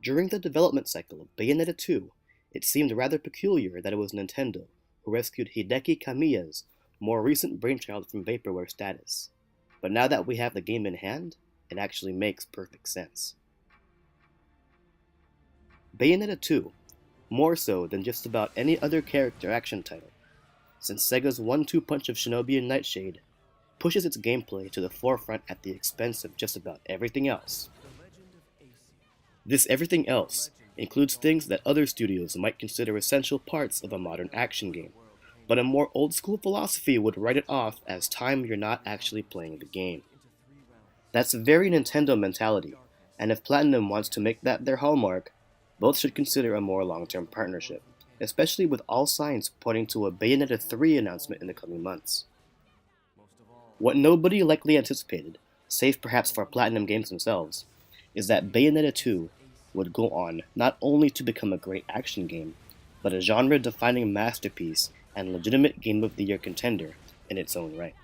During the development cycle of Bayonetta 2, it seemed rather peculiar that it was Nintendo who rescued Hideki Kamiya's more recent brainchild from vaporware status. But now that we have the game in hand, it actually makes perfect sense. Bayonetta 2, more so than just about any other character action title, since Sega's 1-2 punch of Shinobi and Nightshade pushes its gameplay to the forefront at the expense of just about everything else. This everything else includes things that other studios might consider essential parts of a modern action game, but a more old-school philosophy would write it off as time you're not actually playing the game. That's a very Nintendo mentality, and if Platinum wants to make that their hallmark, both should consider a more long-term partnership, especially with all signs pointing to a Bayonetta 3 announcement in the coming months. What nobody likely anticipated, save perhaps for Platinum Games themselves, is that Bayonetta 2 would go on not only to become a great action game, but a genre-defining masterpiece and legitimate Game of the Year contender in its own right.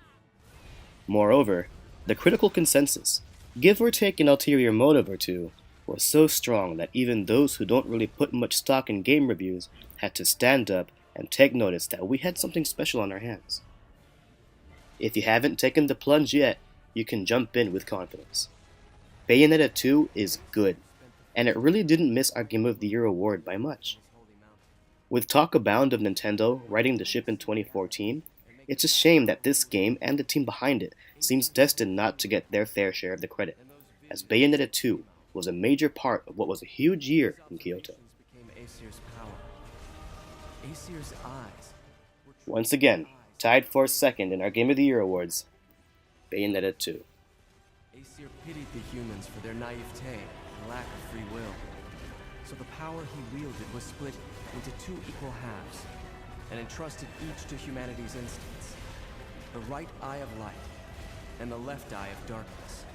Moreover, the critical consensus, give or take an ulterior motive or two, was so strong that even those who don't really put much stock in game reviews had to stand up and take notice that we had something special on our hands. If you haven't taken the plunge yet, you can jump in with confidence. Bayonetta 2 is good, and it really didn't miss our Game of the Year award by much. With talk abound of Nintendo righting the ship in 2014, it's a shame that this game and the team behind it seems destined not to get their fair share of the credit, as Bayonetta 2 was a major part of what was a huge year in Kyoto. Once again, tied for second in our Game of the Year awards, Bayonetta 2. Aesir pitied the humans for their naivete and lack of free will. So the power he wielded was split into two equal halves, and entrusted each to humanity's instincts. The right eye of light, and the left eye of darkness.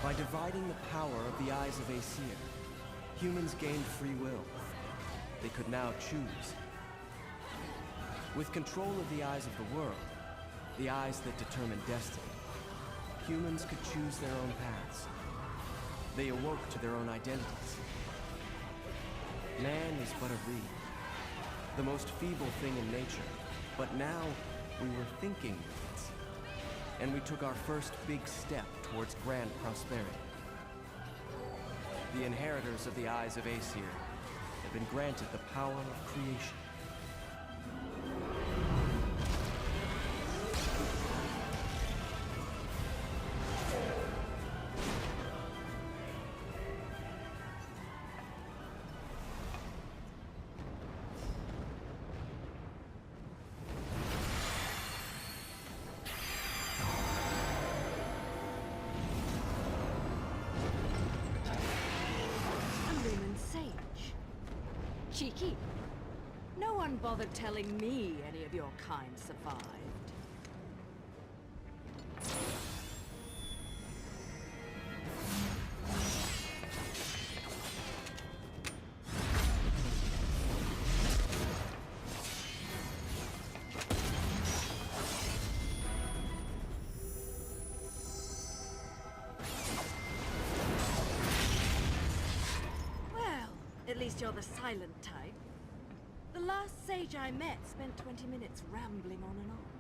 By dividing the power of the eyes of Aesir, humans gained free will. They could now choose. With control of the eyes of the world, the eyes that determine destiny, humans could choose their own paths. They awoke to their own identities. Man is but a reed, the most feeble thing in nature, but now we were thinking reeds, and we took our first big step towards grand prosperity. The inheritors of the eyes of Aesir have been granted the power of creation. Cheeky. No one bothered telling me any of your kind survived. At least you're the silent type. The last sage I met spent 20 minutes rambling on and on.